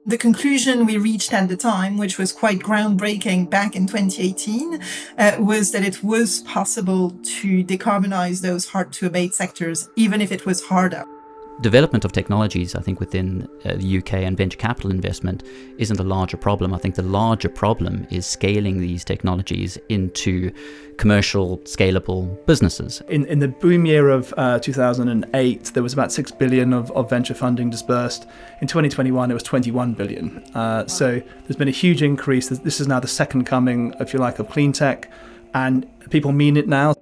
The conclusion we reached at the time, which was quite groundbreaking back in 2018, was that it was possible to decarbonise those hard-to-abate sectors, even if it was harder. Development of technologies, I think, within the UK and venture capital investment isn't a larger problem. I think the larger problem is scaling these technologies into commercial, scalable businesses. In the boom year of 2008, there was about 6 billion of venture funding disbursed. In 2021, it was 21 billion. So there's been a huge increase. This is now the second coming, if you like, of Cleantech, and people mean it now.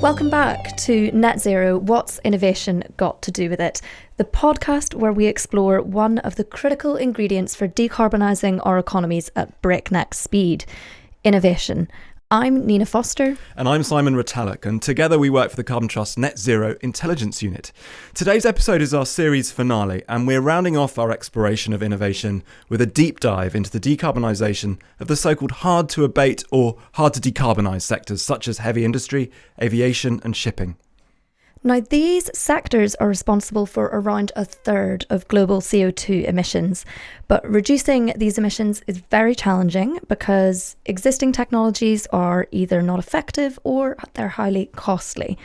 Welcome back to Net Zero, What's Innovation Got to Do with It? The podcast where we explore one of the critical ingredients for decarbonising our economies at breakneck speed, innovation. I'm Nina Foster. And I'm Simon Retallick, and together we work for the Carbon Trust Net Zero Intelligence Unit. Today's episode is our series finale, and we're rounding off our exploration of innovation with a deep dive into the decarbonisation of the so-called hard-to-abate or hard-to-decarbonise sectors such as heavy industry, aviation and shipping. Now, these sectors are responsible for around a third of global CO2 emissions, but reducing these emissions is very challenging because existing technologies are either not effective or they're highly costly.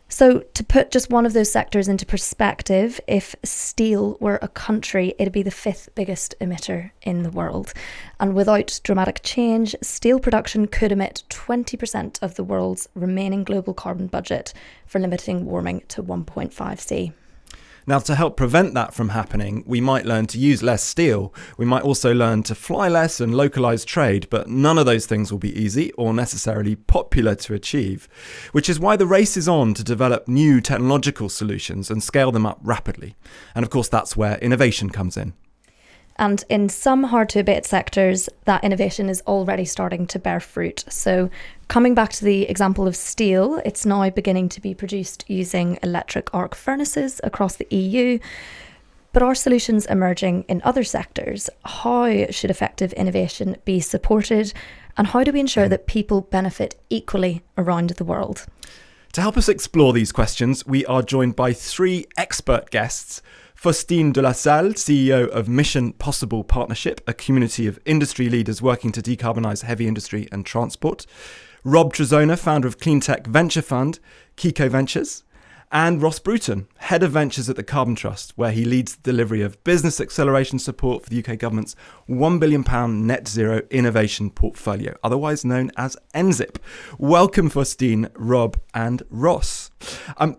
So to put just one of those sectors into perspective, if steel were a country, it'd be the fifth biggest emitter in the world. And without dramatic change, steel production could emit 20% of the world's remaining global carbon budget for limiting warming to 1.5 C. Now, to help prevent that from happening, we might learn to use less steel. We might also learn to fly less and localise trade, but none of those things will be easy or necessarily popular to achieve, which is why the race is on to develop new technological solutions and scale them up rapidly. And of course, that's where innovation comes in. And in some hard-to-abate sectors, that innovation is already starting to bear fruit. So coming back to the example of steel, it's now beginning to be produced using electric arc furnaces across the EU. But are solutions emerging in other sectors? How should effective innovation be supported? And how do we ensure that people benefit equally around the world? To help us explore these questions, we are joined by three expert guests. Faustine Delasalle, CEO of Mission Possible Partnership, a community of industry leaders working to decarbonise heavy industry and transport. Rob Trezona, founder of Cleantech venture fund, Kiko Ventures. And Ross Bruton, head of ventures at the Carbon Trust, where he leads the delivery of business acceleration support for the UK government's £1 billion net zero innovation portfolio, otherwise known as NZIP. Welcome, Faustine, Rob and Ross.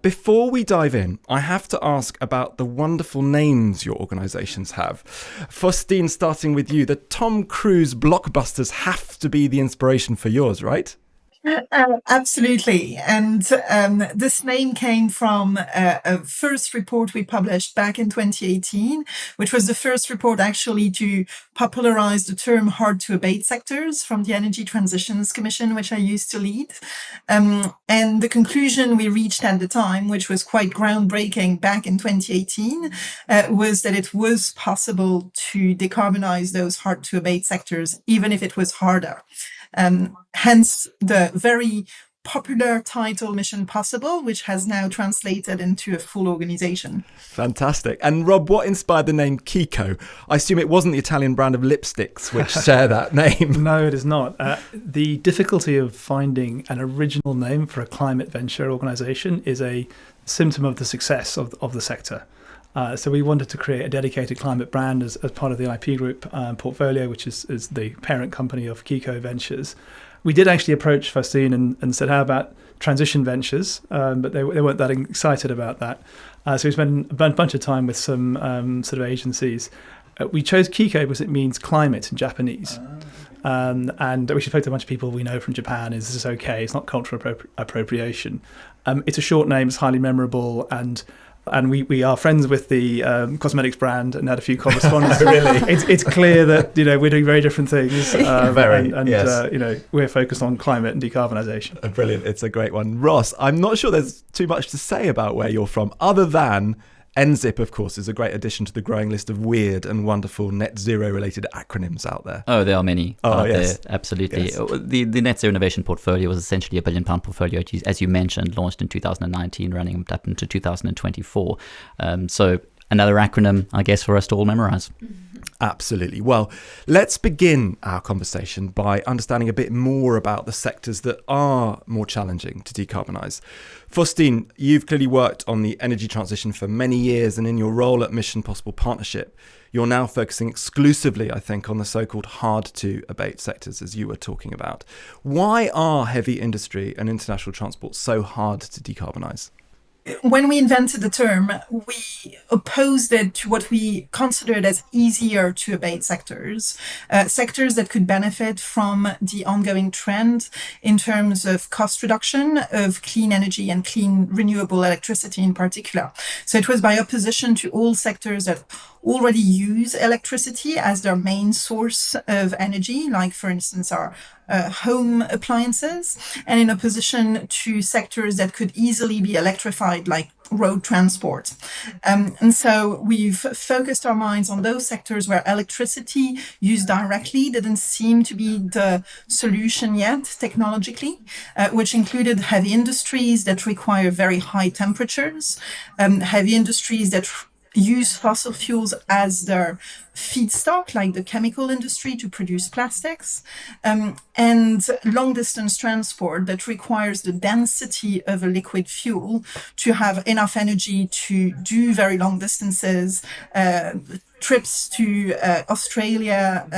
Before we dive in, I have to ask about the wonderful names your organisations have. Faustine, starting with you, the Tom Cruise blockbusters have to be the inspiration for yours, right? Absolutely. And this name came from a first report we published back in 2018, which was the first report actually to popularize the term hard-to-abate sectors from the Energy Transitions Commission, which I used to lead. And the conclusion we reached at the time, which was quite groundbreaking back in 2018, was that it was possible to decarbonize those hard-to-abate sectors, even if it was harder. Hence the very popular title Mission Possible, which has now translated into a full organization. Fantastic. And Rob, what inspired the name Kiko? I assume it wasn't the Italian brand of lipsticks which share that name. No, it is not. The difficulty of finding an original name for a climate venture organisation is a symptom of the success of the sector. So we wanted to create a dedicated climate brand as part of the IP Group portfolio, which is the parent company of Kiko Ventures. We did actually approach Faustine and said, how about transition ventures? But they weren't that excited about that. So we spent a bunch of time with some sort of agencies. We chose Kiko because it means climate in Japanese. And we spoke to a bunch of people we know from Japan. Is this okay? It's not cultural appropriation. It's a short name. It's highly memorable. And we are friends with the cosmetics brand and had a few correspondence. Really? It's clear that we're doing very different things. Yes. We're focused on climate and decarbonisation. Brilliant. It's a great one. Ross, I'm not sure there's too much to say about where you're from other than NZIP, of course, is a great addition to the growing list of weird and wonderful net zero related acronyms out there. Oh, there are many out yes. there, absolutely. Yes. The Net Zero Innovation Portfolio was essentially a £1 billion portfolio, as you mentioned, launched in 2019, running up into 2024. So another acronym, I guess, for us to all memorize. Absolutely. Well, let's begin our conversation by understanding a bit more about the sectors that are more challenging to decarbonise. Faustine, you've clearly worked on the energy transition for many years, and in your role at Mission Possible Partnership, you're now focusing exclusively, I think, on the so-called hard-to-abate sectors, as you were talking about. Why are heavy industry and international transport so hard to decarbonise? When we invented the term, we opposed it to what we considered as easier to abate sectors, sectors that could benefit from the ongoing trend in terms of cost reduction of clean energy and clean renewable electricity in particular. So it was by opposition to all sectors that already use electricity as their main source of energy, like, for instance, our home appliances, and in opposition to sectors that could easily be electrified, like road transport. And so we've focused our minds on those sectors where electricity used directly didn't seem to be the solution yet technologically, which included heavy industries that require very high temperatures, heavy industries that use fossil fuels as their feedstock, like the chemical industry to produce plastics, and long-distance transport that requires the density of a liquid fuel to have enough energy to do very long distances. Trips to Australia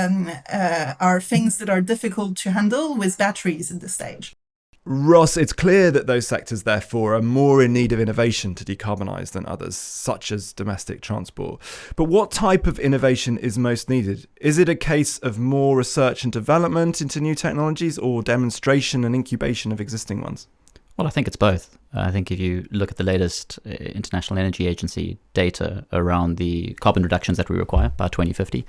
are things that are difficult to handle with batteries at this stage. Ross, it's clear that those sectors, therefore, are more in need of innovation to decarbonise than others, such as domestic transport. But what type of innovation is most needed? Is it a case of more research and development into new technologies, or demonstration and incubation of existing ones? Well, I think it's both. I think if you look at the latest International Energy Agency data around the carbon reductions that we require by 2050,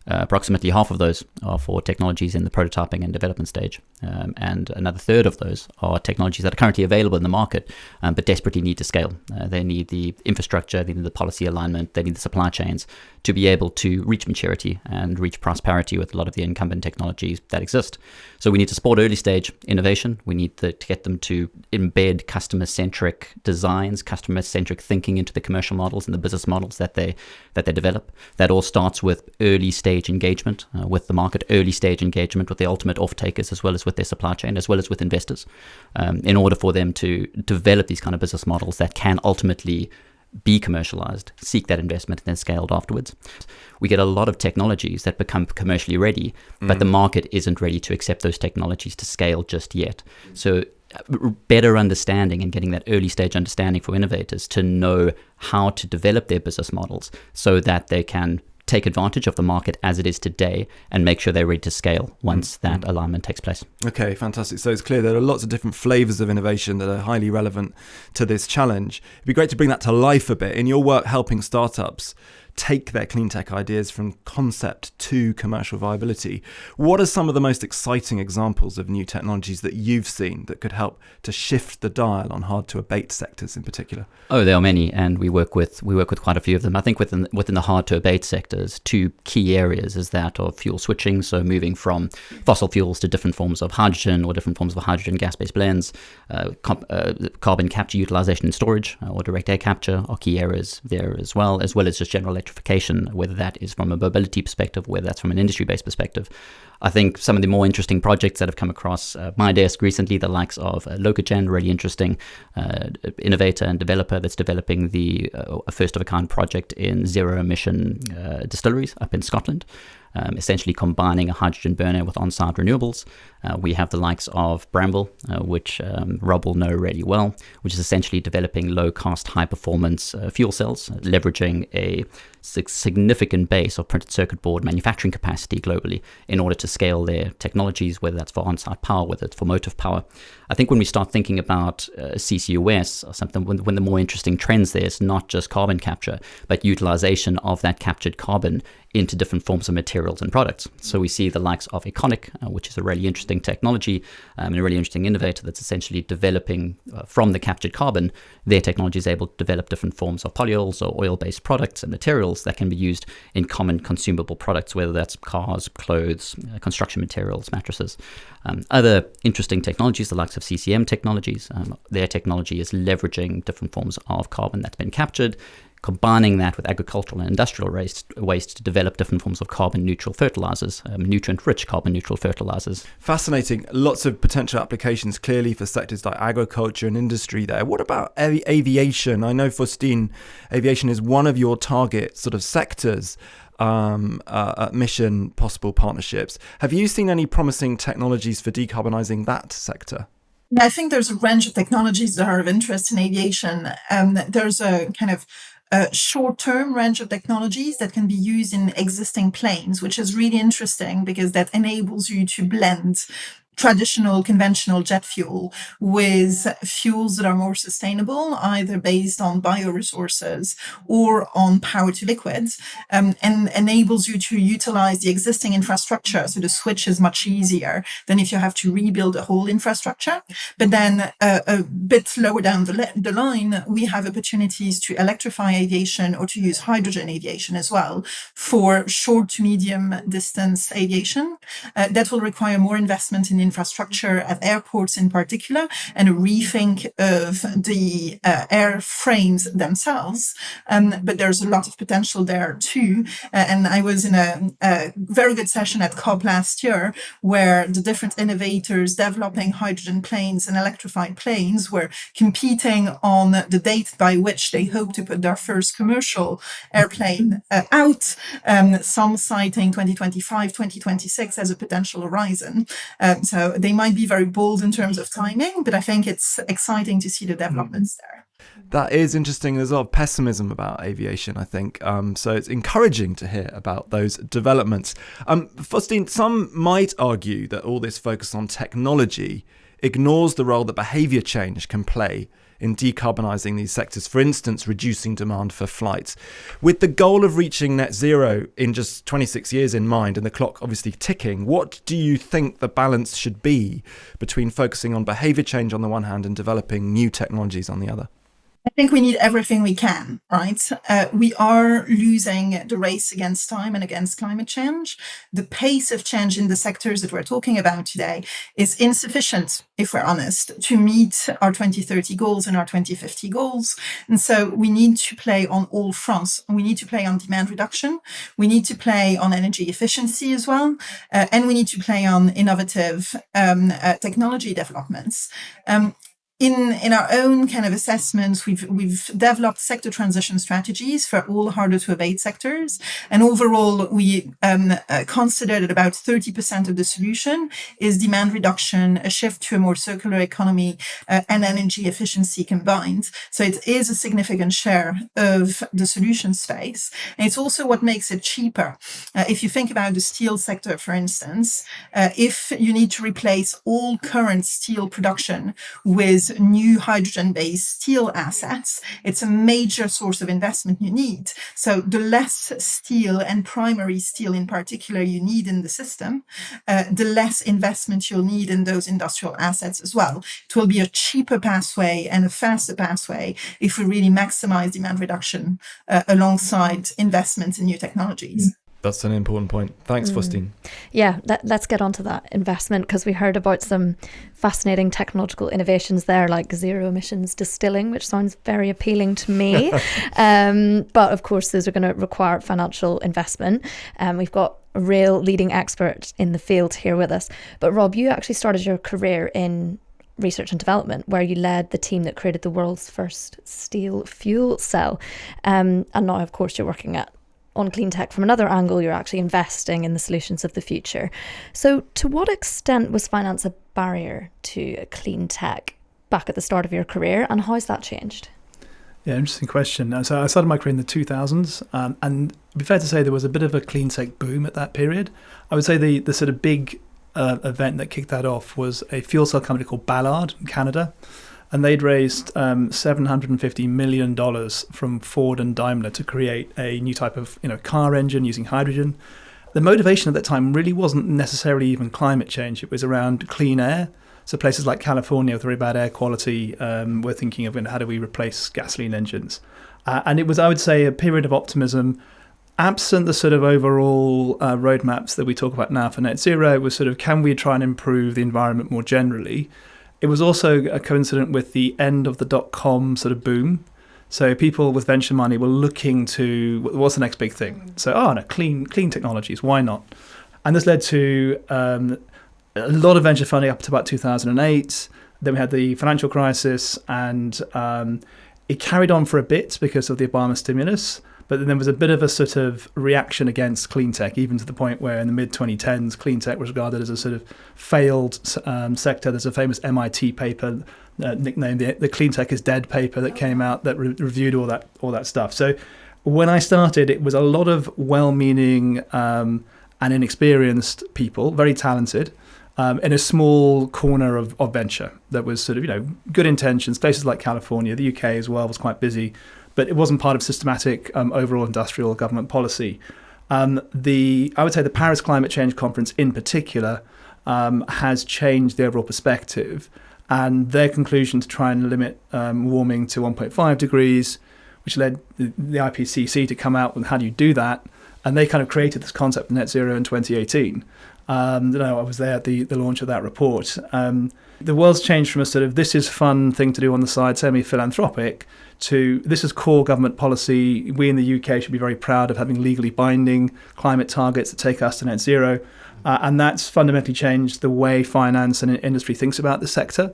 approximately half of those are for technologies in the prototyping and development stage. And another third of those are technologies that are currently available in the market, but desperately need to scale. They need the infrastructure, they need the policy alignment, they need the supply chains to be able to reach maturity and reach prosperity with a lot of the incumbent technologies that exist. So we need to support early stage innovation. We need to get them to embed customer-centric designs, customer-centric thinking into the commercial models and the business models that they develop. That all starts with early stage engagement with the market, early stage engagement with the ultimate off-takers, as well as with their supply chain, as well as with investors, in order for them to develop these kind of business models that can ultimately be commercialized, seek that investment, and then scaled afterwards. We get a lot of technologies that become commercially ready, but the market isn't ready to accept those technologies to scale just yet. So better understanding and getting that early stage understanding for innovators to know how to develop their business models so that they can take advantage of the market as it is today and make sure they're ready to scale once that alignment takes place. Okay, fantastic. So it's clear there are lots of different flavors of innovation that are highly relevant to this challenge. It'd be great to bring that to life a bit. In your work helping startups take their clean tech ideas from concept to commercial viability, what are some of the most exciting examples of new technologies that you've seen that could help to shift the dial on hard to abate sectors in particular? Oh, there are many, and we work with quite a few of them. I think within the hard to abate sectors, two key areas is that of fuel switching, so moving from fossil fuels to different forms of hydrogen or different forms of hydrogen gas-based blends, carbon capture, utilization and storage, or direct air capture are key areas there as well as just general electrification, whether that is from a mobility perspective, whether that's from an industry-based perspective. I think some of the more interesting projects that have come across my desk recently, the likes of Locogen, really interesting innovator and developer that's developing a first-of-a-kind project in zero-emission distilleries up in Scotland. Essentially combining a hydrogen burner with on-site renewables. We have the likes of Bramble, which Rob will know really well, which is essentially developing low-cost, high-performance fuel cells, leveraging a significant base of printed circuit board manufacturing capacity globally in order to scale their technologies, whether that's for on-site power, whether it's for motive power. I think when we start thinking about CCUS or something, when the more interesting trends there is not just carbon capture, but utilization of that captured carbon into different forms of material materials and products. So we see the likes of Econic, which is a really interesting technology and a really interesting innovator that's essentially developing from the captured carbon. Their technology is able to develop different forms of polyols or oil-based products and materials that can be used in common consumable products, whether that's cars, clothes, construction materials, mattresses. Other interesting technologies, the likes of CCM technologies, their technology is leveraging different forms of carbon that's been captured, combining that with agricultural and industrial waste to develop different forms of carbon neutral fertilizers, nutrient-rich carbon neutral fertilizers. Fascinating. Lots of potential applications clearly for sectors like agriculture and industry there. What about aviation? I know, Faustine, aviation is one of your target sort of sectors at Mission Possible Partnerships. Have you seen any promising technologies for decarbonising that sector? Yeah, I think there's a range of technologies that are of interest in aviation. There's a kind of short-term range of technologies that can be used in existing planes, which is really interesting because that enables you to blend traditional conventional jet fuel with fuels that are more sustainable, either based on bioresources or on power to liquids, and enables you to utilize the existing infrastructure. So the switch is much easier than if you have to rebuild a whole infrastructure. But then a bit lower down the line, we have opportunities to electrify aviation or to use hydrogen aviation as well for short to medium distance aviation. That will require more investment in infrastructure at airports in particular, and a rethink of the airframes themselves. But there's a lot of potential there too. And I was in a very good session at COP last year, where the different innovators developing hydrogen planes and electrified planes were competing on the date by which they hope to put their first commercial airplane out, some citing 2025, 2026 as a potential horizon. So they might be very bold in terms of timing, but I think it's exciting to see the developments there. That is interesting. There's a lot of pessimism about aviation, I think. So it's encouraging to hear about those developments. Faustine, some might argue that all this focus on technology ignores the role that behaviour change can play in decarbonising these sectors, for instance, reducing demand for flights. With the goal of reaching net zero in just 26 years in mind, and the clock obviously ticking, what do you think the balance should be between focusing on behaviour change on the one hand and developing new technologies on the other? I think we need everything we can, right? We are losing the race against time and against climate change. The pace of change in the sectors that we're talking about today is insufficient, if we're honest, to meet our 2030 goals and our 2050 goals. And so we need to play on all fronts. We need to play on demand reduction. We need to play on energy efficiency as well. And we need to play on innovative technology developments. In our own kind of assessments, we've developed sector transition strategies for all harder to abate sectors. And overall, we consider that about 30% of the solution is demand reduction, a shift to a more circular economy, and energy efficiency combined. So it is a significant share of the solution space. And it's also what makes it cheaper. If you think about the steel sector, for instance, if you need to replace all current steel production with new hydrogen-based steel assets, it's a major source of investment you need. So the less steel, and primary steel in particular, you need in the system, the less investment you'll need in those industrial assets as well. It will be a cheaper pathway and a faster pathway if we really maximize demand reduction alongside investment in new technologies. That's an important point. Thanks, Faustine. Yeah, let's get onto that investment, because we heard about some fascinating technological innovations there, like zero emissions distilling, which sounds very appealing to me. But of course, those are going to require financial investment. We've got a real leading expert in the field here with us. But Rob, you actually started your career in research and development, where you led the team that created the world's first steel fuel cell. And now, of course, you're working on Cleantech from another angle. You're actually investing in the solutions of the future. So to what extent was finance a barrier to Cleantech back at the start of your career, and how has that changed? Yeah, interesting question. So I started my career in the 2000s, and it'd be fair to say there was a bit of a Cleantech boom at that period. I would say the sort of big event that kicked that off was a fuel cell company called Ballard in Canada. And they'd raised $750 million from Ford and Daimler to create a new type of car engine using hydrogen. the motivation at that time really wasn't necessarily even climate change. It was around clean air. So places like California with very bad air quality, we're thinking of how do we replace gasoline engines. And it was, I would say, a period of optimism. Absent the sort of overall roadmaps that we talk about now for net zero, was sort of, can we try and improve the environment more generally? It was also a coincident with the end of the dot-com sort of boom. So people with venture money were looking to, what's the next big thing? So, clean technologies, why not? And this led to a lot of venture funding up to about 2008. Then we had the financial crisis, and it carried on for a bit because of the Obama stimulus. But then there was a bit of a sort of reaction against Cleantech, even to the point where in the mid-2010s, Cleantech was regarded as a sort of failed sector. There's a famous MIT paper nicknamed the Cleantech is Dead paper that came out that reviewed all that stuff. So when I started, it was a lot of well-meaning and inexperienced people, very talented, in a small corner of venture that was sort of, good intentions. Places like California, the UK as well was quite busy, but it wasn't part of systematic overall industrial government policy. I would say the Paris Climate Change Conference in particular has changed the overall perspective, and their conclusion to try and limit warming to 1.5 degrees, which led the IPCC to come out with how do you do that, and they kind of created this concept of net zero in 2018. I was there at the launch of that report. The world's changed from a sort of this is fun thing to do on the side, semi-philanthropic, to this is core government policy. We in the UK should be very proud of having legally binding climate targets that take us to net zero. And that's fundamentally changed the way finance and industry thinks about the sector.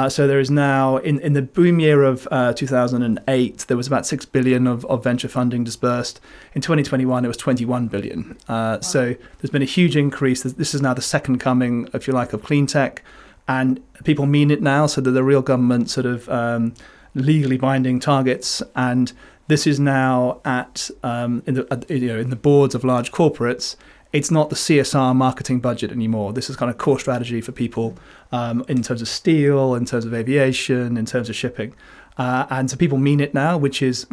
So there is now, in the boom year of 2008, there was about 6 billion of venture funding disbursed. In 2021, it was 21 billion. So there's been a huge increase. This is now the second coming, if you like, of Cleantech. And people mean it now, so that the real government sort of legally binding targets. And this is now in the boards of large corporates. It's not the CSR marketing budget anymore. This is kind of core strategy for people in terms of steel, in terms of aviation, in terms of shipping. And so people mean it now, which is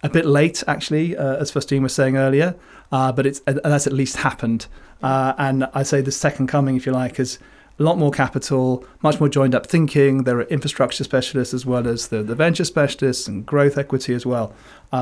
a bit late, actually, as Faustine was saying earlier, but that's at least happened. And I say the second coming, if you like, is a lot more capital, much more joined up thinking. There are infrastructure specialists as well as the venture specialists and growth equity as well.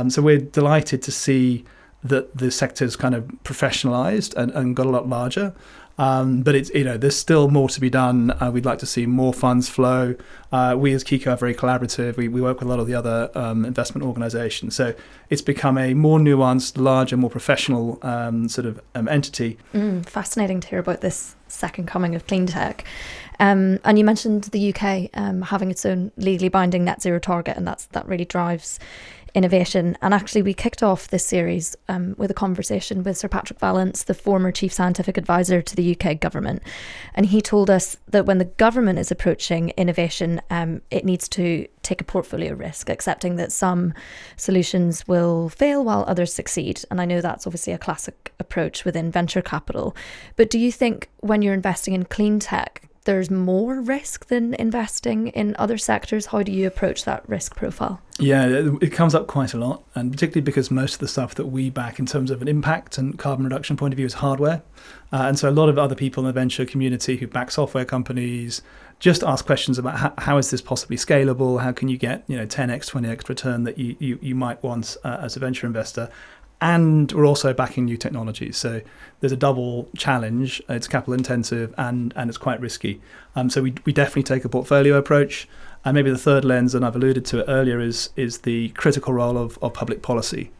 So we're delighted to see that the sector's kind of professionalized and got a lot larger. But it's there's still more to be done. We'd like to see more funds flow. We as Kiko are very collaborative. We work with a lot of the other investment organizations. So it's become a more nuanced, larger, more professional sort of entity. Fascinating to hear about this second coming of Cleantech. And you mentioned the UK having its own legally binding net zero target, and that really drives innovation. And actually we kicked off this series with a conversation with Sir Patrick Vallance, the former chief scientific advisor to the UK government, and he told us that when the government is approaching innovation, it needs to take a portfolio risk, accepting that some solutions will fail while others succeed. And I know that's obviously a classic approach within venture capital, but do you think when you're investing in clean tech there's more risk than investing in other sectors? How do you approach that risk profile? Yeah, it comes up quite a lot, and particularly because most of the stuff that we back in terms of an impact and carbon reduction point of view is hardware. And so a lot of other people in the venture community who back software companies just ask questions about how is this possibly scalable? How can you get 10x, 20x return that you might want as a venture investor? And we're also backing new technologies. So there's a double challenge. It's capital intensive and it's quite risky. So we definitely take a portfolio approach. And maybe the third lens, and I've alluded to it earlier, is the critical role of public policy.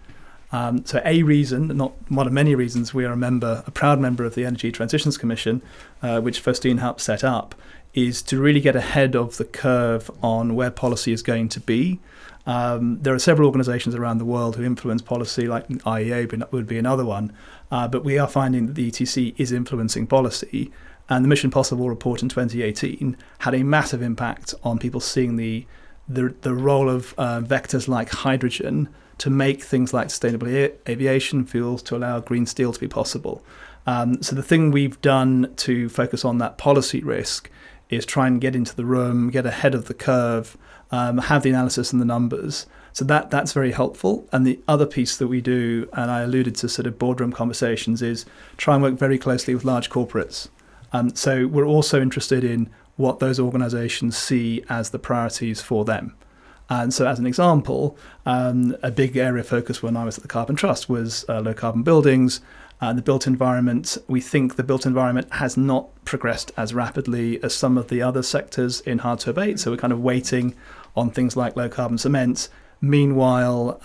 So a reason, not one of many reasons, we are a proud member of the Energy Transitions Commission, which Faustine helped set up, is to really get ahead of the curve on where policy is going to be. There are several organisations around the world who influence policy, like IEA would be another one, but we are finding that the ETC is influencing policy, and the Mission Possible report in 2018 had a massive impact on people seeing the role of vectors like hydrogen to make things like sustainable aviation fuels, to allow green steel to be possible. So the thing we've done to focus on that policy risk is try and get into the room, get ahead of the curve, have the analysis and the numbers, So that's very helpful. And the other piece that we do, and I alluded to sort of boardroom conversations, is try and work very closely with large corporates. So we're also interested in what those organizations see as the priorities for them. And so as an example, a big area of focus when I was at the Carbon Trust was low carbon buildings. The built environment, we think the built environment has not progressed as rapidly as some of the other sectors in hard to abate. So we're kind of waiting on things like low carbon cements. Meanwhile,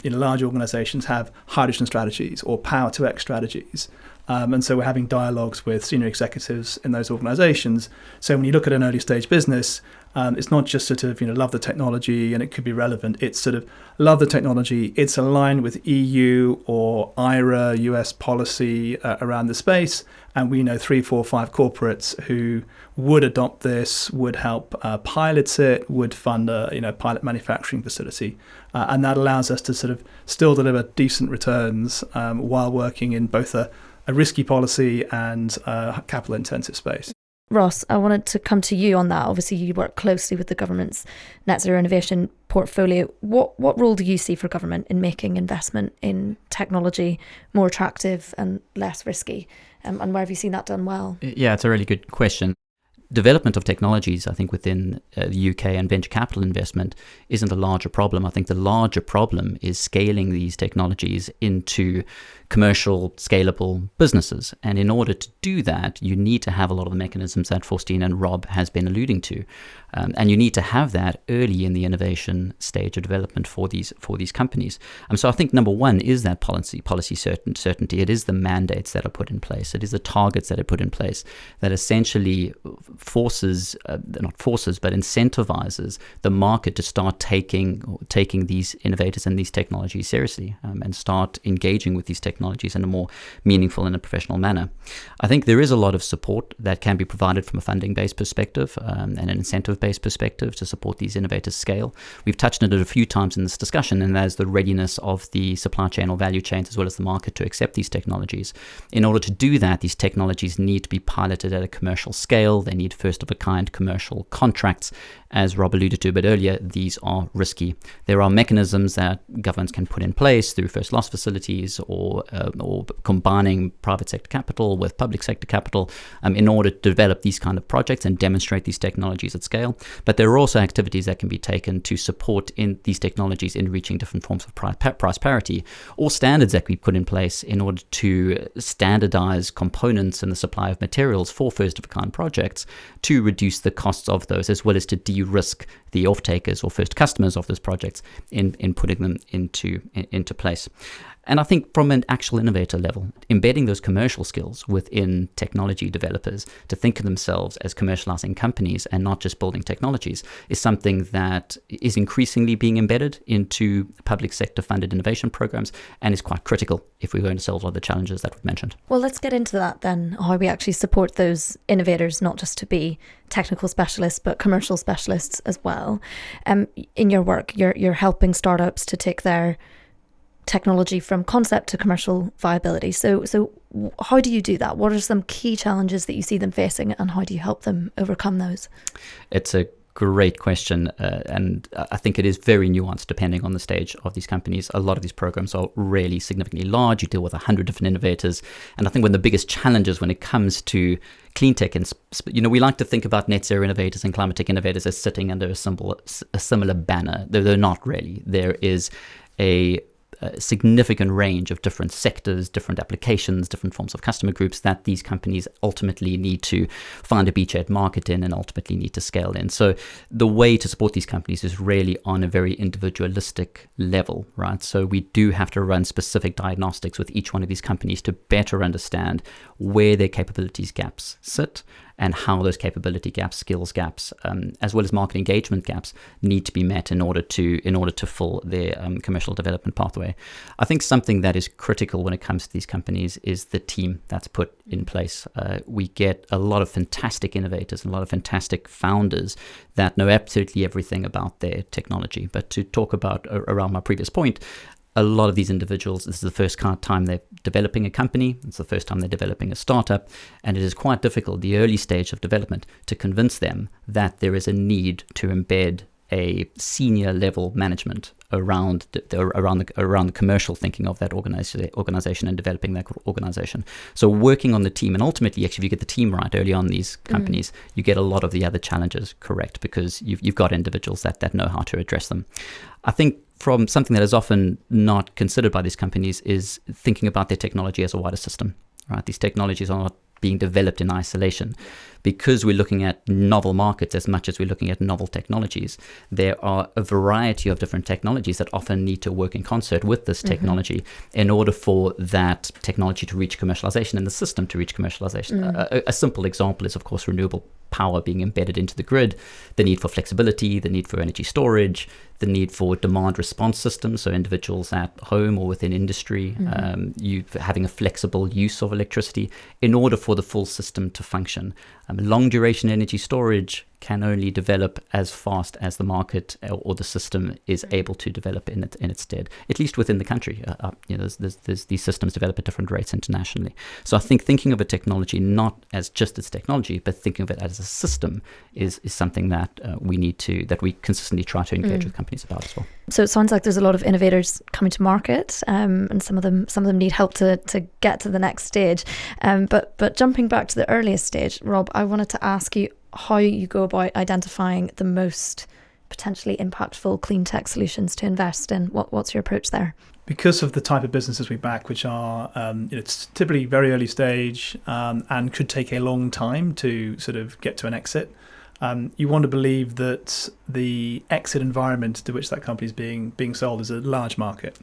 large organizations have hydrogen strategies or power to X strategies. And so we're having dialogues with senior executives in those organizations. So when you look at an early stage business, it's not just sort of, love the technology and it could be relevant. It's sort of love the technology. It's aligned with EU or IRA, US policy around the space. And we know 3, 4, 5 corporates who would adopt this, would help pilot it, would fund a pilot manufacturing facility. And that allows us to sort of still deliver decent returns while working in both a risky policy and capital intensive space. Ross, I wanted to come to you on that. Obviously, you work closely with the government's net zero innovation portfolio. What role do you see for government in making investment in technology more attractive and less risky? And where have you seen that done well? Yeah, it's a really good question. Development of technologies, I think, within the UK and venture capital investment isn't a larger problem. I think the larger problem is scaling these technologies into commercial, scalable businesses. And in order to do that, you need to have a lot of the mechanisms that Faustine and Rob has been alluding to. And you need to have that early in the innovation stage of development for these companies. So I think number one is that policy certainty. It is the mandates that are put in place. It is the targets that are put in place that essentially incentivizes the market to start taking these innovators and these technologies seriously and start engaging with these technologies in a more meaningful and a professional manner. I think there is a lot of support that can be provided from a funding-based perspective and an incentive-based perspective to support these innovators scale. We've touched on it a few times in this discussion, and that is the readiness of the supply chain or value chains as well as the market to accept these technologies. In order to do that, these technologies need to be piloted at a commercial scale. They need first-of-a-kind commercial contracts. As Rob alluded to a bit earlier, these are risky. There are mechanisms that governments can put in place through first loss facilities or combining private sector capital with public sector capital in order to develop these kind of projects and demonstrate these technologies at scale. But there are also activities that can be taken to support in these technologies in reaching different forms of price parity, or standards that we put in place in order to standardize components and the supply of materials for first-of-a-kind projects to reduce the costs of those, as well as to de-risk the off-takers or first customers of those projects in putting them into place. And I think from an actual innovator level, embedding those commercial skills within technology developers to think of themselves as commercializing companies and not just building technologies is something that is increasingly being embedded into public sector funded innovation programs and is quite critical if we're going to solve a lot of the challenges that we've mentioned. Well, let's get into that then, how we actually support those innovators, not just to be technical specialists, but commercial specialists as well. In your work, you're helping startups to take their technology from concept to commercial viability. So how do you do that? What are some key challenges that you see them facing, and how do you help them overcome those? It's a great question, and I think it is very nuanced depending on the stage of these companies. A lot of these programs are really significantly large. You deal with 100 different innovators, and I think one of the biggest challenges when it comes to Cleantech, and we like to think about net zero innovators and climate tech innovators as sitting under a similar banner. They're not really. There is a significant range of different sectors, different applications, different forms of customer groups that these companies ultimately need to find a beachhead market in and ultimately need to scale in. So the way to support these companies is really on a very individualistic level, right? So we do have to run specific diagnostics with each one of these companies to better understand where their capabilities gaps sit and how those capability gaps, skills gaps, as well as market engagement gaps need to be met in order to fill their commercial development pathway. I think something that is critical when it comes to these companies is the team that's put in place. We get a lot of fantastic innovators and a lot of fantastic founders that know absolutely everything about their technology. But to talk about around my previous point, a lot of these individuals, this is the first time they're developing a company. It's the first time they're developing a startup. And it is quite difficult, the early stage of development, to convince them that there is a need to embed a senior level management around the commercial thinking of that organization and developing that organization. So working on the team, and ultimately, actually, if you get the team right early on in these companies, you get a lot of the other challenges correct, because you've got individuals that know how to address them. I think from something that is often not considered by these companies is thinking about their technology as a wider system, right? These technologies are not being developed in isolation. Because we're looking at novel markets as much as we're looking at novel technologies, there are a variety of different technologies that often need to work in concert with this technology in order for that technology to reach commercialization and the system to reach commercialization. A simple example is, of course, renewable power being embedded into the grid, the need for flexibility, the need for energy storage, the need for demand response systems, so individuals at home or within industry, you having a flexible use of electricity in order for the full system to function. Long duration energy storage can only develop as fast as the market or the system is able to develop in its stead, at least within the country. There's these systems develop at different rates internationally. So I think thinking of a technology not as just its technology, but thinking of it as a system is something that we consistently try to engage with companies about as well. So it sounds like there's a lot of innovators coming to market, and some of them need help to get to the next stage. But jumping back to the earliest stage, Rob, I wanted to ask you how you go about identifying the most potentially impactful clean tech solutions to invest in. What's your approach there? Because of the type of businesses we back, which are it's typically very early stage and could take a long time to sort of get to an exit, you want to believe that the exit environment to which that company is being sold is a large market.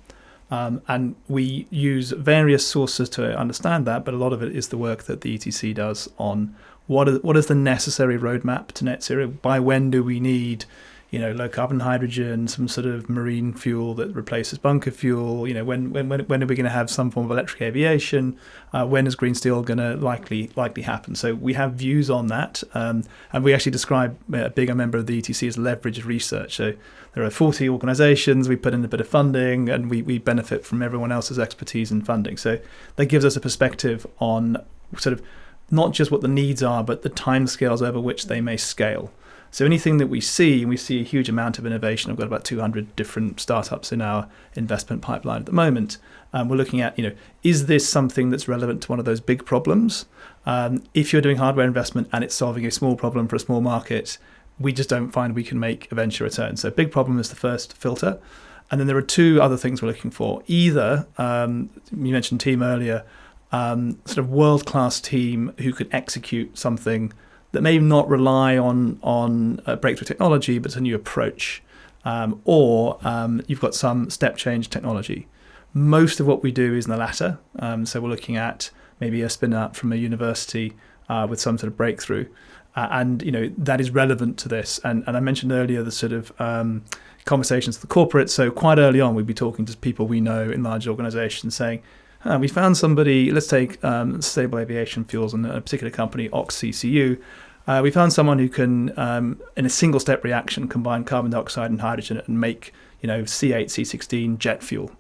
And we use various sources to understand that, but a lot of it is the work that the ETC does on what is the necessary roadmap to net zero. By when do we need, low carbon hydrogen, some sort of marine fuel that replaces bunker fuel? When are we going to have some form of electric aviation? When is green steel going to likely happen? So we have views on that, and we actually describe being a member of the ETC as leveraged research. So there are 40 organisations. We put in a bit of funding, and we benefit from everyone else's expertise and funding. So that gives us a perspective on sort of not just what the needs are, but the timescales over which they may scale. So anything that we see, and we see a huge amount of innovation. I've got about 200 different startups in our investment pipeline at the moment. We're looking at, is this something that's relevant to one of those big problems? If you're doing hardware investment and it's solving a small problem for a small market, we just don't find we can make a venture return. So big problem is the first filter. And then there are two other things we're looking for. Either, you mentioned team earlier, sort of world-class team who could execute something that may not rely on breakthrough technology, but it's a new approach, or you've got some step change technology. Most of what we do is in the latter. So we're looking at maybe a spin out from a university with some sort of breakthrough, and that is relevant to this. And I mentioned earlier the sort of conversations with the corporates. So quite early on, we'd be talking to people we know in large organisations, saying, we found somebody, let's take sustainable aviation fuels and a particular company, OxCCU. We found someone who can, in a single step reaction, combine carbon dioxide and hydrogen and make, C8, C16 jet fuel.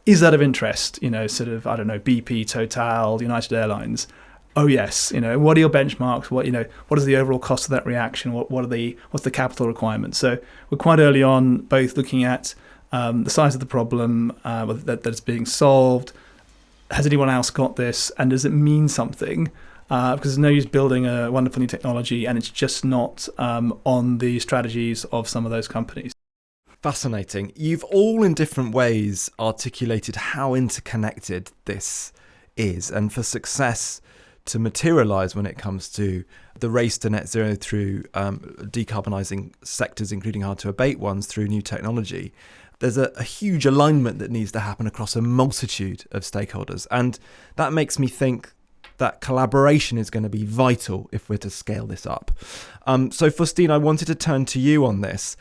Is that of interest? Sort of, I don't know, BP, Total, United Airlines. Oh yes. What are your benchmarks? What is the overall cost of that reaction? What's the capital requirements? So we're quite early on, both looking at the size of the problem that is being solved. Has anyone else got this? And does it mean something? Because there's no use building a wonderful new technology and it's just not on the strategies of some of those companies. Fascinating. You've all in different ways articulated how interconnected this is, and for success to materialise when it comes to the race to net zero through decarbonising sectors, including hard to abate ones, through new technology, there's a huge alignment that needs to happen across a multitude of stakeholders. And that makes me think that collaboration is going to be vital if we're to scale this up. So Faustine, I wanted to turn to you on this.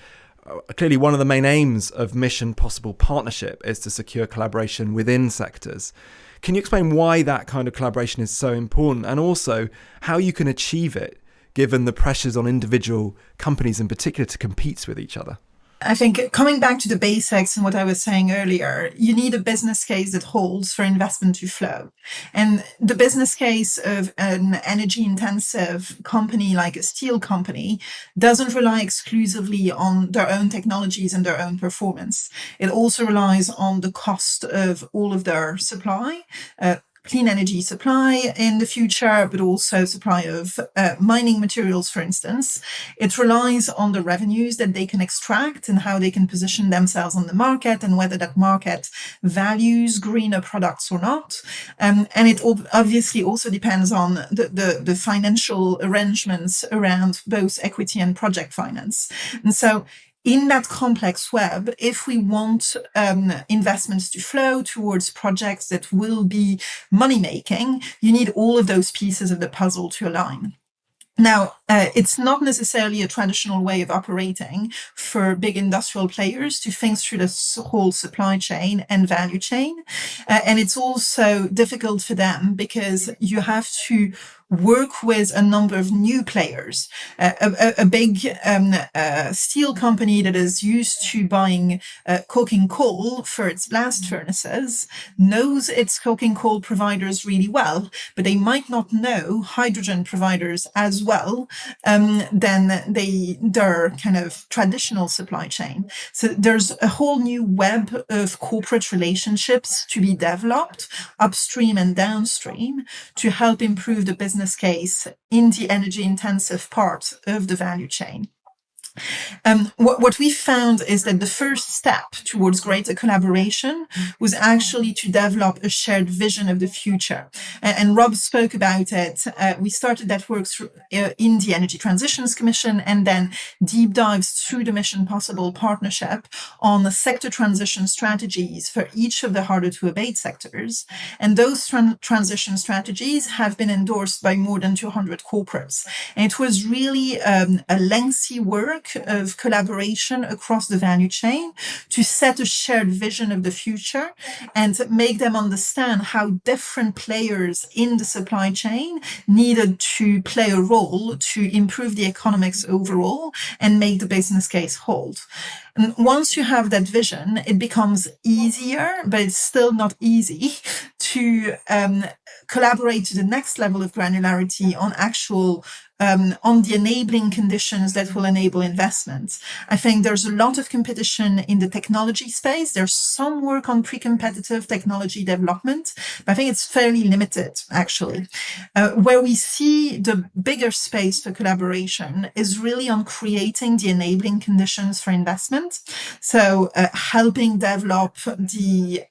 Clearly, one of the main aims of Mission Possible Partnership is to secure collaboration within sectors. Can you explain why that kind of collaboration is so important, and also how you can achieve it given the pressures on individual companies in particular to compete with each other? I think coming back to the basics and what I was saying earlier, you need a business case that holds for investment to flow. And the business case of an energy intensive company like a steel company doesn't rely exclusively on their own technologies and their own performance. It also relies on the cost of all of their supply, clean energy supply in the future, but also supply of mining materials, for instance. It relies on the revenues that they can extract and how they can position themselves on the market and whether that market values greener products or not. And it obviously also depends on the financial arrangements around both equity and project finance. And so in that complex web, if we want investments to flow towards projects that will be money-making, you need all of those pieces of the puzzle to align. Now, it's not necessarily a traditional way of operating for big industrial players to think through the whole supply chain and value chain. And it's also difficult for them because you have to work with a number of new players. A big steel company that is used to buying coking coal for its blast furnaces knows its coking coal providers really well, but they might not know hydrogen providers as well than their kind of traditional supply chain. So there's a whole new web of corporate relationships to be developed upstream and downstream to help improve the business case in the energy intensive part of the value chain. What we found is that the first step towards greater collaboration was actually to develop a shared vision of the future. And Rob spoke about it. We started that work through, in the Energy Transitions Commission and then deep dives through the Mission Possible partnership on the sector transition strategies for each of the harder to abate sectors. And those transition strategies have been endorsed by more than 200 corporates. And it was really a lengthy work of collaboration across the value chain to set a shared vision of the future and make them understand how different players in the supply chain needed to play a role to improve the economics overall and make the business case hold. And once you have that vision, it becomes easier, but it's still not easy to collaborate to the next level of granularity on actual on the enabling conditions that will enable investment. I think there's a lot of competition in the technology space. There's some work on pre-competitive technology development, but I think it's fairly limited, actually. Where we see the bigger space for collaboration is really on creating the enabling conditions for investment. So helping develop the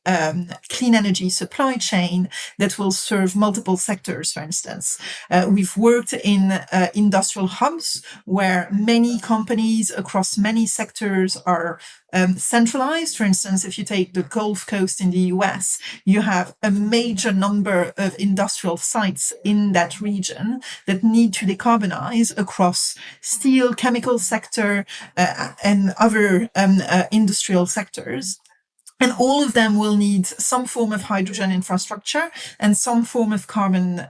clean energy supply chain that will serve multiple sectors, for instance. We've worked in industrial hubs where many companies across many sectors are centralized. For instance, if you take the Gulf Coast in the US, you have a major number of industrial sites in that region that need to decarbonize across steel, chemical sector, and other industrial sectors. And all of them will need some form of hydrogen infrastructure and some form of carbon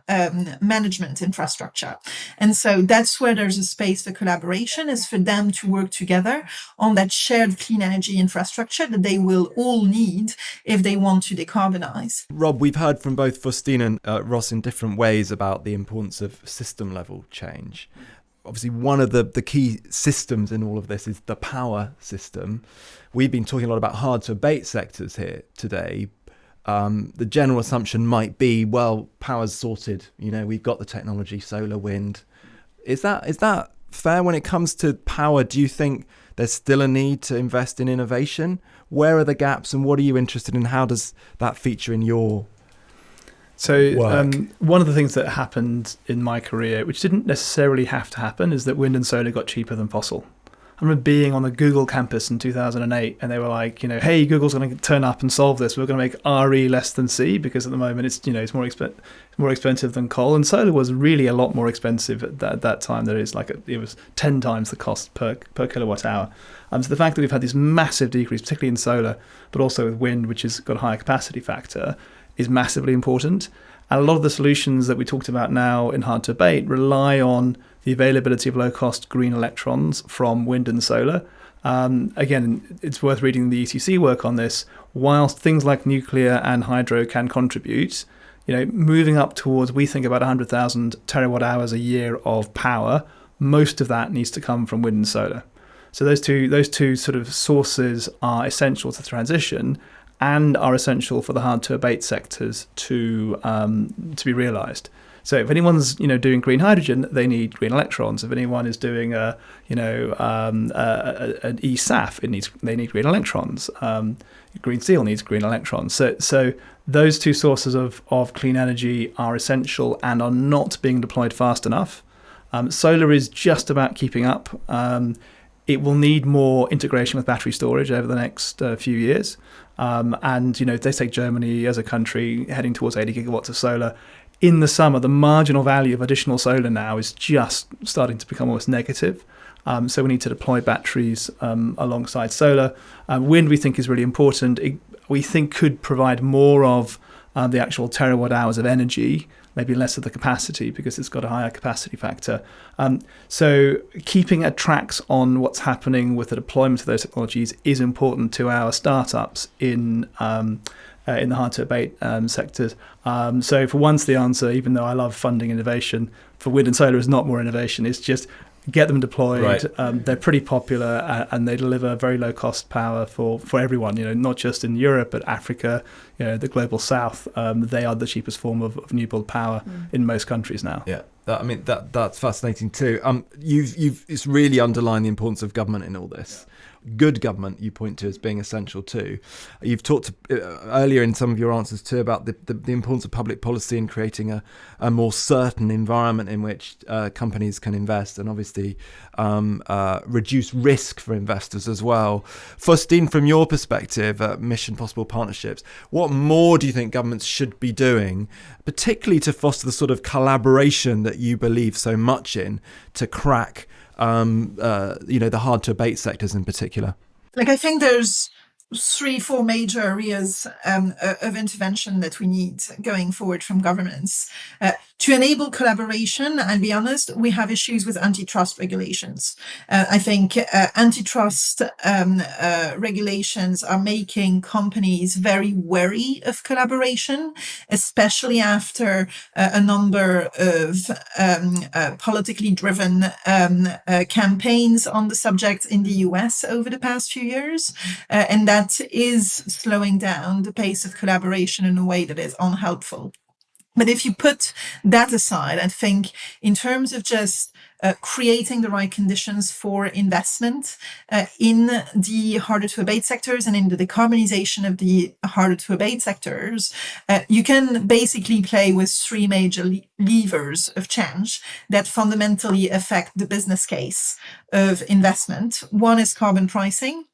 management infrastructure. And so that's where there's a space for collaboration, is for them to work together on that shared clean energy infrastructure that they will all need if they want to decarbonize. Rob, we've heard from both Faustine and Ross in different ways about the importance of system level change. Obviously, one of the key systems in all of this is the power system. We've been talking a lot about hard to abate sectors here today. The general assumption might be, well, power's sorted. You know, we've got the technology, solar, wind. Is that fair when it comes to power? Do you think there's still a need to invest in innovation? Where are the gaps and what are you interested in? How does that feature in your So work? One of the things that happened in my career, which didn't necessarily have to happen, is that wind and solar got cheaper than fossil. I remember being on a Google campus in 2008 and they were like, hey, Google's going to turn up and solve this. We're going to make RE less than C because at the moment it's more expensive than coal. And solar was really a lot more expensive at that time. It was 10 times the cost per kilowatt hour. So the fact that we've had this massive decrease, particularly in solar, but also with wind, which has got a higher capacity factor, is massively important. And a lot of the solutions that we talked about now in hard to abate rely on the availability of low-cost green electrons from wind and solar. Again, it's worth reading the ECC work on this. Whilst things like nuclear and hydro can contribute, moving up towards, we think, about 100,000 terawatt hours a year of power, most of that needs to come from wind and solar. So those two sort of sources are essential to transition and are essential for the hard to abate sectors to be realised. So if anyone's doing green hydrogen, they need green electrons. If anyone is doing an eSAF, they need green electrons. Green steel needs green electrons. So those two sources of clean energy are essential and are not being deployed fast enough. Solar is just about keeping up. It will need more integration with battery storage over the next few years. And they take Germany as a country heading towards 80 gigawatts of solar. In the summer, the marginal value of additional solar now is just starting to become almost negative. So we need to deploy batteries alongside solar. Wind, we think, is really important. We think could provide more of the actual terawatt hours of energy, maybe less of the capacity because it's got a higher capacity factor. So keeping at tracks on what's happening with the deployment of those technologies is important to our startups in the hard to abate sectors. So for once, the answer, even though I love funding innovation, for wind and solar is not more innovation. It's just get them deployed. Right. They're pretty popular and they deliver very low cost power for everyone, not just in Europe, but Africa, the global south. They are the cheapest form of new build power in most countries now. Yeah. That's fascinating too. You've it's really underlined the importance of government in all this. Yeah. Good government you point to as being essential too. You've talked earlier in some of your answers too about the importance of public policy in creating a more certain environment in which companies can invest and obviously reduce risk for investors as well. Faustine, from your perspective at Mission Possible Partnerships, what more do you think governments should be doing, particularly to foster the sort of collaboration that you believe so much in to crack the hard to abate sectors in particular? I think there's 3-4 major areas of intervention that we need going forward from governments. To enable collaboration, I'll be honest, we have issues with antitrust regulations. I think antitrust regulations are making companies very wary of collaboration, especially after a number of politically driven campaigns on the subject in the US over the past few years. And that is slowing down the pace of collaboration in a way that is unhelpful. But if you put that aside, I think in terms of just creating the right conditions for investment in the harder to abate sectors and in the decarbonisation of the harder to abate sectors, you can basically play with 3 major levers of change that fundamentally affect the business case of investment. One is carbon pricing.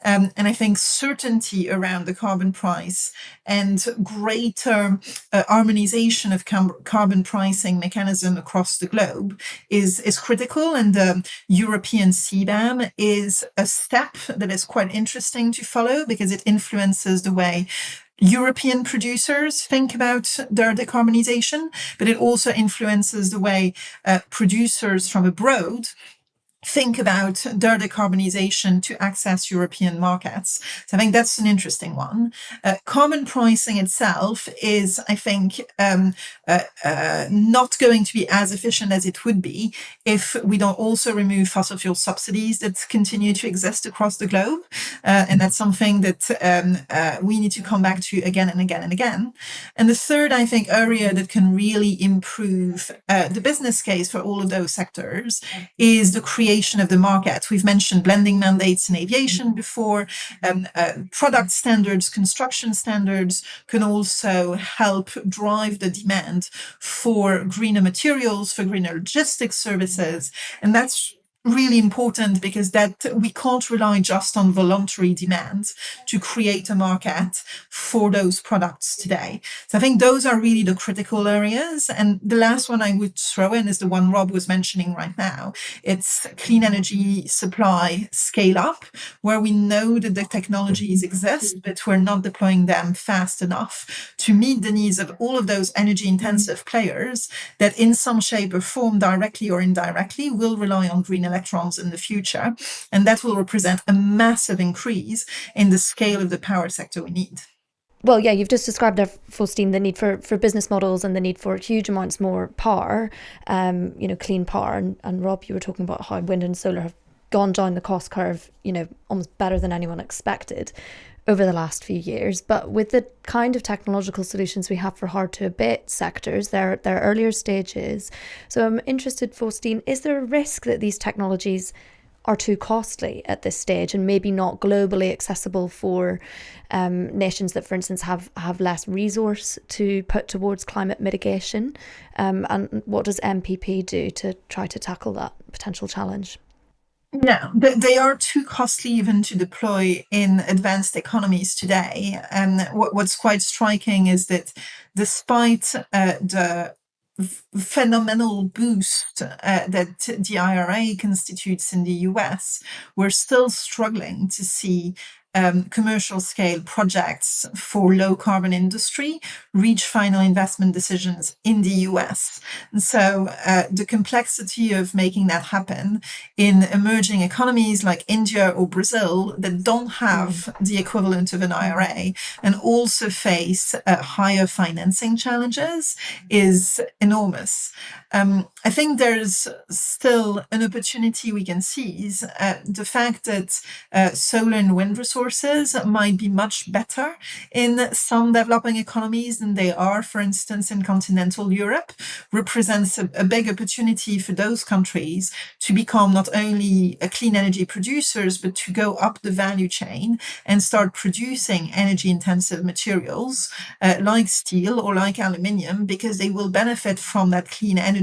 And I think certainty around the carbon price and greater harmonization of carbon pricing mechanism across the globe is critical. And the European CBAM is a step that is quite interesting to follow because it influences the way European producers think about their decarbonization, but it also influences the way producers from abroad think about their decarbonization to access European markets. So I think that's an interesting one. Carbon pricing itself is, I think, not going to be as efficient as it would be if we don't also remove fossil fuel subsidies that continue to exist across the globe. And that's something that we need to come back to again and again and again. And the third, I think, area that can really improve the business case for all of those sectors is the creation of the market. We've mentioned blending mandates in aviation before. Product standards, construction standards can also help drive the demand for greener materials, for greener logistics services. And that's really important because that we can't rely just on voluntary demand to create a market for those products today. So I think those are really the critical areas. And the last one I would throw in is the one Rob was mentioning right now. It's clean energy supply scale up, where we know that the technologies exist, but we're not deploying them fast enough to meet the needs of all of those energy intensive players that in some shape or form, directly or indirectly, will rely on green electrons in the future. And that will represent a massive increase in the scale of the power sector we need. Well, yeah, you've just described there, Faustine, the need for business models and the need for huge amounts more power, clean power. And Rob, you were talking about how wind and solar have gone down the cost curve, almost better than anyone expected over the last few years. But with the kind of technological solutions we have for hard to abate sectors, they're earlier stages. So I'm interested, Faustine, is there a risk that these technologies are too costly at this stage and maybe not globally accessible for nations that, for instance, have less resource to put towards climate mitigation? And what does MPP do to try to tackle that potential challenge? No, they are too costly even to deploy in advanced economies today. And what's quite striking is that despite the phenomenal boost that the IRA constitutes in the US, we're still struggling to see commercial scale projects for low carbon industry reach final investment decisions in the US. And so the complexity of making that happen in emerging economies like India or Brazil that don't have the equivalent of an IRA and also face higher financing challenges is enormous. I think there's still an opportunity we can seize. The fact that solar and wind resources might be much better in some developing economies than they are, for instance, in continental Europe, represents a big opportunity for those countries to become not only clean energy producers, but to go up the value chain and start producing energy intensive materials like steel or like aluminium, because they will benefit from that clean energy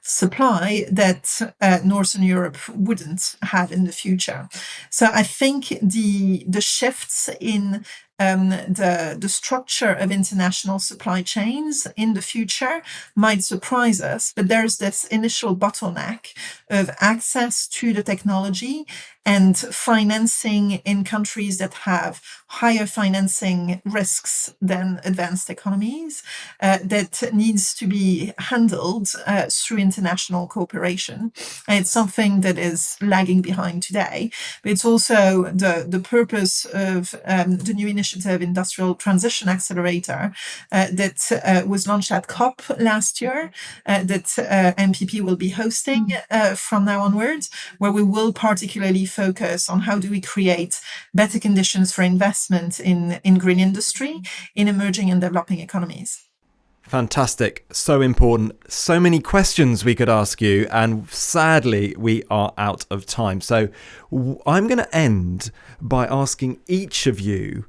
supply that Northern Europe wouldn't have in the future. So I think the shifts in the structure of international supply chains in the future might surprise us, but there's this initial bottleneck of access to the technology and financing in countries that have higher financing risks than advanced economies that needs to be handled through international cooperation. And it's something that is lagging behind today, but it's also the purpose of the new initiative Industrial Transition Accelerator that was launched at COP last year that MPP will be hosting from now onwards, where we will particularly focus on how do we create better conditions for investment in green industry in emerging and developing economies. Fantastic. So important. So many questions we could ask you, and sadly, we are out of time. So I'm going to end by asking each of you,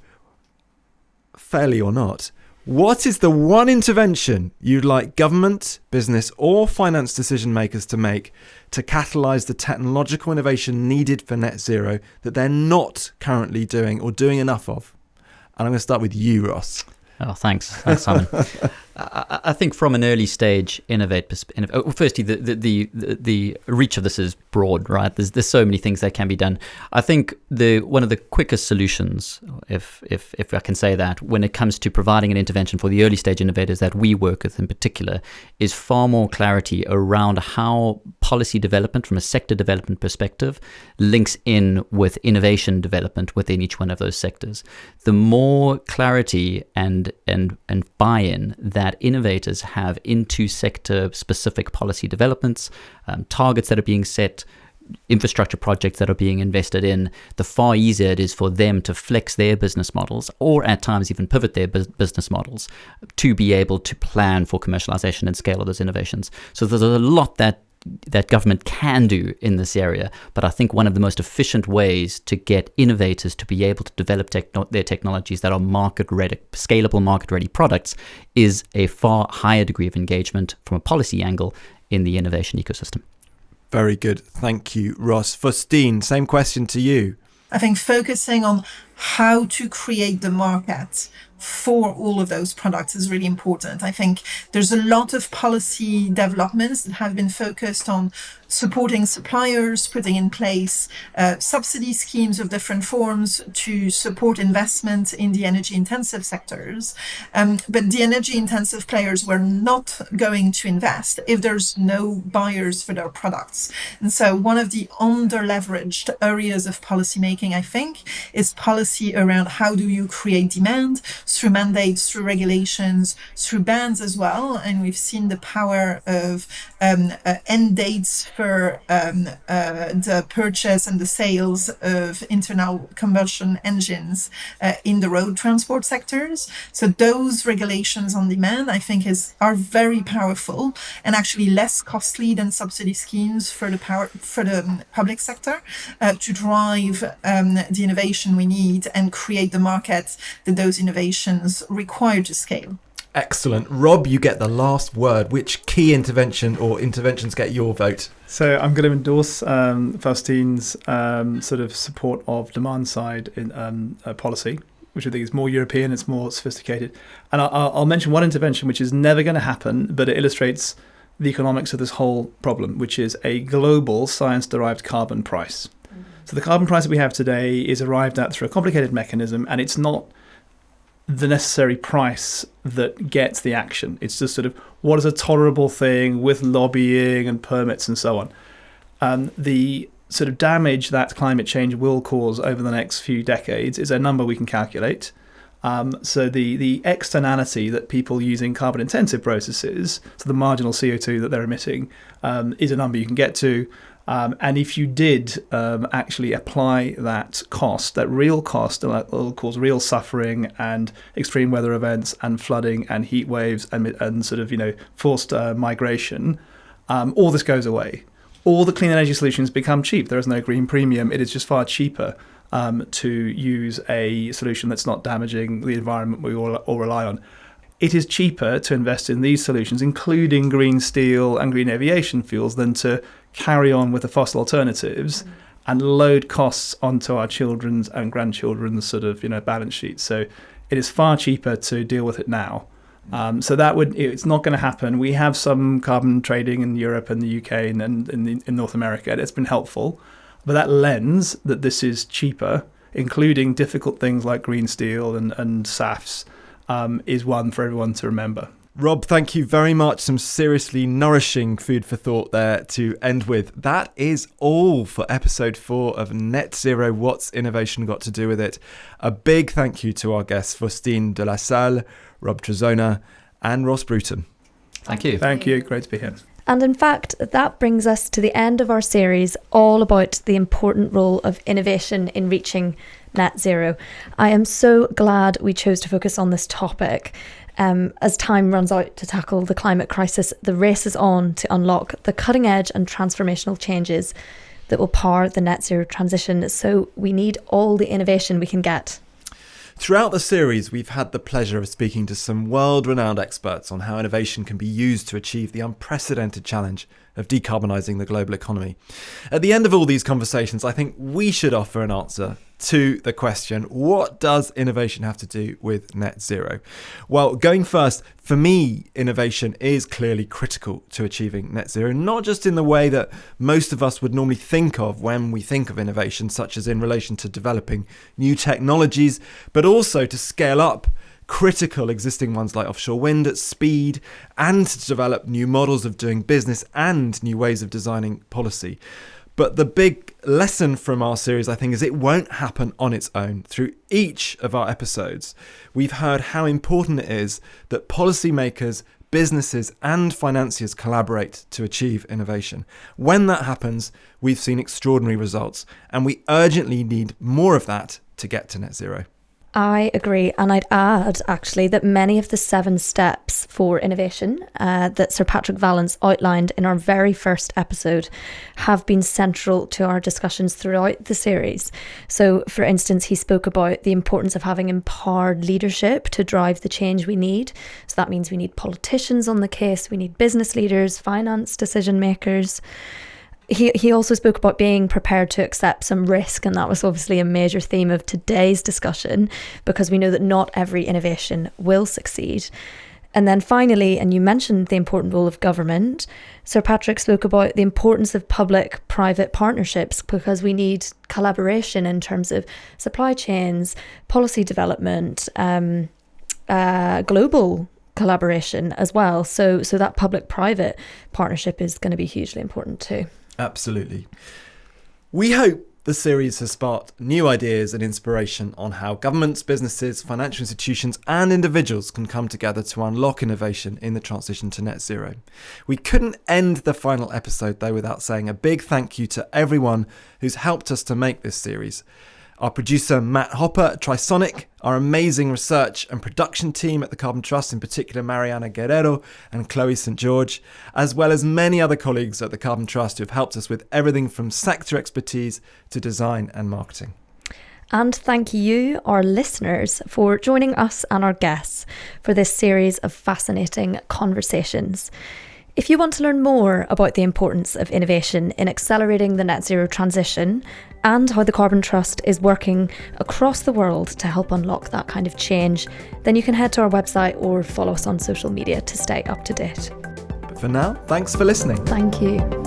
fairly or not, what is the one intervention you'd like government, business, or finance decision makers to make to catalyse the technological innovation needed for net zero that they're not currently doing or doing enough of? And I'm going to start with you, Ross. Oh, thanks, Simon. I think from an early stage firstly, the reach of this is broad, right? There's so many things that can be done. I think one of the quickest solutions, if I can say that, when it comes to providing an intervention for the early stage innovators that we work with in particular, is far more clarity around how policy development from a sector development perspective links in with innovation development within each one of those sectors. The more clarity and buy-in that innovators have into sector-specific policy developments, targets that are being set, infrastructure projects that are being invested in, the far easier it is for them to flex their business models, or at times even pivot their business models to be able to plan for commercialization and scale of those innovations. So there's a lot that government can do in this area, but I think one of the most efficient ways to get innovators to be able to develop their technologies that are market-ready, scalable market-ready products is a far higher degree of engagement from a policy angle in the innovation ecosystem. Very good. Thank you, Ross. Faustine, same question to you. I think focusing on how to create the market for all of those products is really important. I think there's a lot of policy developments that have been focused on supporting suppliers, putting in place subsidy schemes of different forms to support investment in the energy intensive sectors. But the energy intensive players were not going to invest if there's no buyers for their products. And so one of the under leveraged areas of policy making, I think, is policy around how do you create demand through mandates, through regulations, through bans as well. And we've seen the power of end dates for the purchase and the sales of internal combustion engines in the road transport sectors. So those regulations on demand, I think, are very powerful and actually less costly than subsidy schemes for the public sector to drive the innovation we need and create the market that those innovations require to scale. Excellent. Rob, you get the last word. Which key intervention or interventions get your vote? So I'm going to endorse Faustine's sort of support of demand side in policy, which I think is more European, it's more sophisticated. And I'll mention one intervention which is never going to happen, but it illustrates the economics of this whole problem, which is a global science-derived carbon price. So the carbon price that we have today is arrived at through a complicated mechanism, and it's not the necessary price that gets the action. It's just sort of what is a tolerable thing with lobbying and permits and so on. The sort of damage that climate change will cause over the next few decades is a number we can calculate. So the externality that people using carbon intensive processes, so the marginal CO2 that they're emitting, is a number you can get to. And if you did actually apply that cost, that real cost, that will cause real suffering and extreme weather events and flooding and heat waves and sort of, forced migration, all this goes away. All the clean energy solutions become cheap. There is no green premium. It is just far cheaper to use a solution that's not damaging the environment we all rely on. It is cheaper to invest in these solutions, including green steel and green aviation fuels, than to carry on with the fossil alternatives and load costs onto our children's and grandchildren's sort of, balance sheets. So it is far cheaper to deal with it now. So it's not going to happen. We have some carbon trading in Europe and the UK and in North America, and it's been helpful. But that lens that this is cheaper, including difficult things like green steel and SAFs, is one for everyone to remember. Rob, thank you very much. Some seriously nourishing food for thought there to end with. That is all for episode 4 of Net Zero, What's Innovation Got to Do With It? A big thank you to our guests, Faustine Delasalle, Rob Trezona and Ross Bruton. Thank you. Thank you. Great to be here. And in fact, that brings us to the end of our series all about the important role of innovation in reaching net zero. I am so glad we chose to focus on this topic. As time runs out to tackle the climate crisis, the race is on to unlock the cutting edge and transformational changes that will power the net zero transition. So we need all the innovation we can get. Throughout the series, we've had the pleasure of speaking to some world-renowned experts on how innovation can be used to achieve the unprecedented challenge of decarbonising the global economy. At the end of all these conversations, I think we should offer an answer to the question, what does innovation have to do with net zero? Well, going first, for me, innovation is clearly critical to achieving net zero, not just in the way that most of us would normally think of when we think of innovation, such as in relation to developing new technologies, but also to scale up critical existing ones like offshore wind at speed and to develop new models of doing business and new ways of designing policy. But the big lesson from our series, I think, is it won't happen on its own. Through each of our episodes, we've heard how important it is that policymakers, businesses and financiers collaborate to achieve innovation. When that happens, we've seen extraordinary results, and we urgently need more of that to get to net zero. I agree, and I'd add actually that many of the 7 steps for innovation that Sir Patrick Vallance outlined in our very first episode have been central to our discussions throughout the series. So, for instance, he spoke about the importance of having empowered leadership to drive the change we need. So that means we need politicians on the case, we need business leaders, finance decision makers. He also spoke about being prepared to accept some risk, and that was obviously a major theme of today's discussion, because we know that not every innovation will succeed. And then finally, and you mentioned the important role of government, Sir Patrick spoke about the importance of public-private partnerships, because we need collaboration in terms of supply chains, policy development, global collaboration as well. So that public-private partnership is going to be hugely important too. Absolutely. We hope the series has sparked new ideas and inspiration on how governments, businesses, financial institutions and individuals can come together to unlock innovation in the transition to net zero. We couldn't end the final episode though without saying a big thank you to everyone who's helped us to make this series. Our producer Matt Hopper at Trisonic, our amazing research and production team at the Carbon Trust, in particular Mariana Guerrero and Chloe St. George, as well as many other colleagues at the Carbon Trust who have helped us with everything from sector expertise to design and marketing. And thank you, our listeners, for joining us and our guests for this series of fascinating conversations. If you want to learn more about the importance of innovation in accelerating the net zero transition and how the Carbon Trust is working across the world to help unlock that kind of change, then you can head to our website or follow us on social media to stay up to date. But for now, thanks for listening. Thank you.